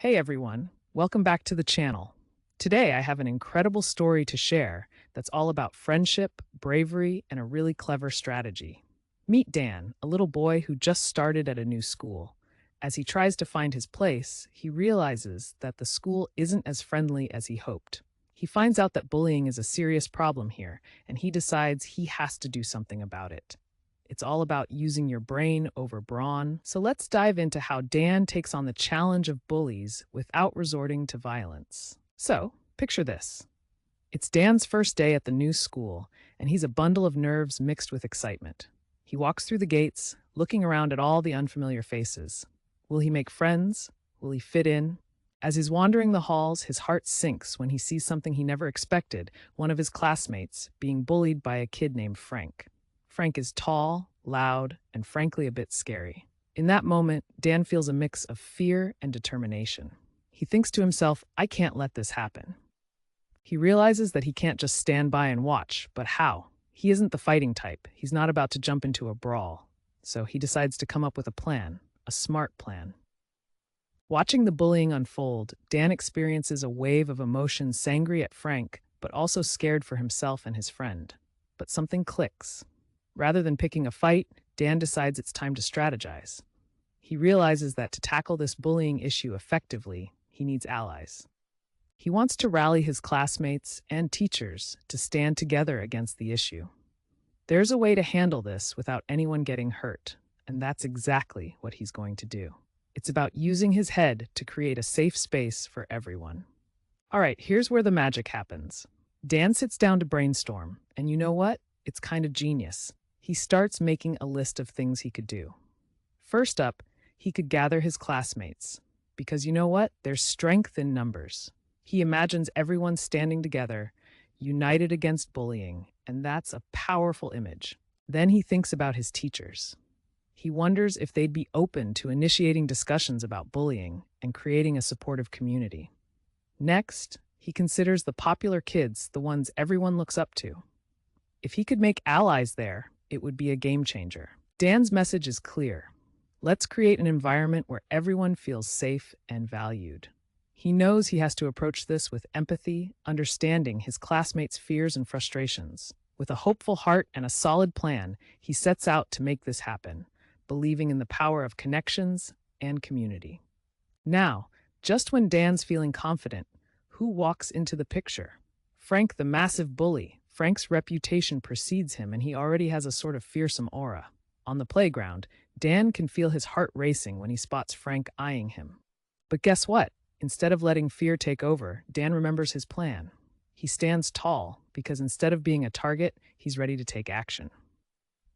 Hey everyone, welcome back to the channel. Today I have an incredible story to share that's all about friendship, bravery, and a really clever strategy. Meet Dan, a little boy who just started at a new school. As he tries to find his place, he realizes that the school isn't as friendly as he hoped. He finds out that bullying is a serious problem here, and he decides he has to do something about it. It's all about using your brain over brawn. So let's dive into how Dan takes on the challenge of bullies without resorting to violence. So, picture this. It's Dan's first day at the new school, and he's a bundle of nerves mixed with excitement. He walks through the gates, looking around at all the unfamiliar faces. Will he make friends? Will he fit in? As he's wandering the halls, his heart sinks when he sees something he never expected, one of his classmates being bullied by a kid named Frank. Frank is tall, loud, and frankly a bit scary. In that moment, Dan feels a mix of fear and determination. He thinks to himself, I can't let this happen. He realizes that he can't just stand by and watch, but how? He isn't the fighting type. He's not about to jump into a brawl. So he decides to come up with a plan, a smart plan. Watching the bullying unfold, Dan experiences a wave of emotions angry at Frank, but also scared for himself and his friend. But something clicks. Rather than picking a fight, Dan decides it's time to strategize. He realizes that to tackle this bullying issue effectively, he needs allies. He wants to rally his classmates and teachers to stand together against the issue. There's a way to handle this without anyone getting hurt, and that's exactly what he's going to do. It's about using his head to create a safe space for everyone. All right, here's where the magic happens. Dan sits down to brainstorm, and you know what? It's kind of genius. He starts making a list of things he could do. First up, he could gather his classmates, because you know what? There's strength in numbers. He imagines everyone standing together, united against bullying, and that's a powerful image. Then he thinks about his teachers. He wonders if they'd be open to initiating discussions about bullying and creating a supportive community. Next, he considers the popular kids, the ones everyone looks up to. If he could make allies there, it would be a game changer. Dan's message is clear. Let's create an environment where everyone feels safe and valued. He knows he has to approach this with empathy, understanding his classmates' fears and frustrations. With a hopeful heart and a solid plan, he sets out to make this happen, believing in the power of connections and community. Now, just when Dan's feeling confident, who walks into the picture? Frank, the massive bully. Frank's reputation precedes him, and he already has a sort of fearsome aura. On the playground, Dan can feel his heart racing when he spots Frank eyeing him. But guess what? Instead of letting fear take over, Dan remembers his plan. He stands tall because instead of being a target, he's ready to take action.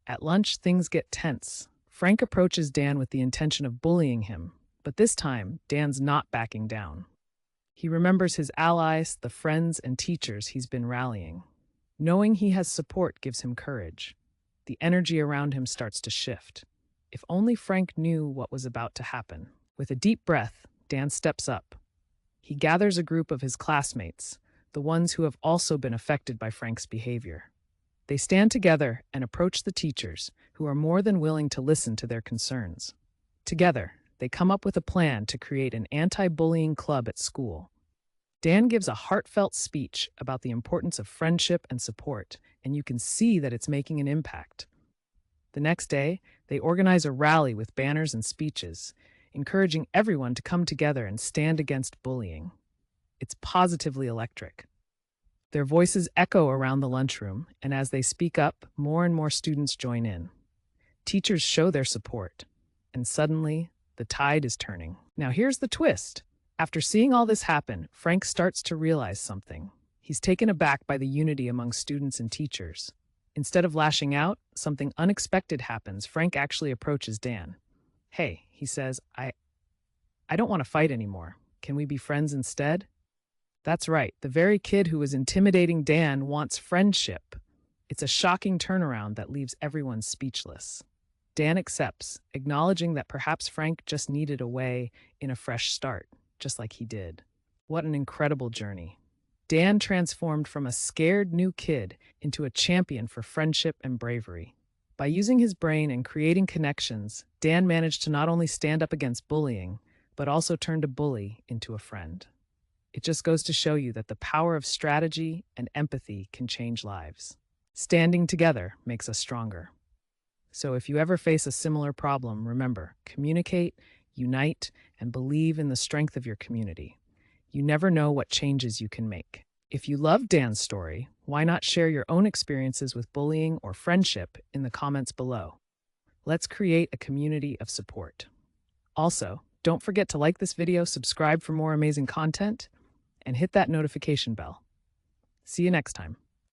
At lunch, things get tense. Frank approaches Dan with the intention of bullying him, but this time, Dan's not backing down. He remembers his allies, the friends and teachers he's been rallying. Knowing he has support gives him courage. The energy around him starts to shift. If only Frank knew what was about to happen. With a deep breath, Dan steps up. He gathers a group of his classmates, the ones who have also been affected by Frank's behavior. They stand together and approach the teachers, who are more than willing to listen to their concerns. Together, they come up with a plan to create an anti-bullying club at school. Dan gives a heartfelt speech about the importance of friendship and support, and you can see that it's making an impact. The next day, they organize a rally with banners and speeches, encouraging everyone to come together and stand against bullying. It's positively electric. Their voices echo around the lunchroom, and as they speak up, more and more students join in. Teachers show their support, and suddenly, the tide is turning. Now here's the twist. After seeing all this happen, Frank starts to realize something. He's taken aback by the unity among students and teachers. Instead of lashing out, something unexpected happens. Frank actually approaches Dan. Hey, he says, I don't want to fight anymore. Can we be friends instead? That's right. The very kid who was intimidating Dan wants friendship. It's a shocking turnaround that leaves everyone speechless. Dan accepts, acknowledging that perhaps Frank just needed a way in a fresh start, just like he did. What an incredible journey. Dan transformed from a scared new kid into a champion for friendship and bravery. By using his brain and creating connections, Dan managed to not only stand up against bullying, but also turned a bully into a friend. It just goes to show you that the power of strategy and empathy can change lives. Standing together makes us stronger. So if you ever face a similar problem, remember, communicate, unite, and believe in the strength of your community. You never know what changes you can make. If you love Dan's story, why not share your own experiences with bullying or friendship in the comments below? Let's create a community of support. Also, don't forget to like this video, subscribe for more amazing content, and hit that notification bell. See you next time.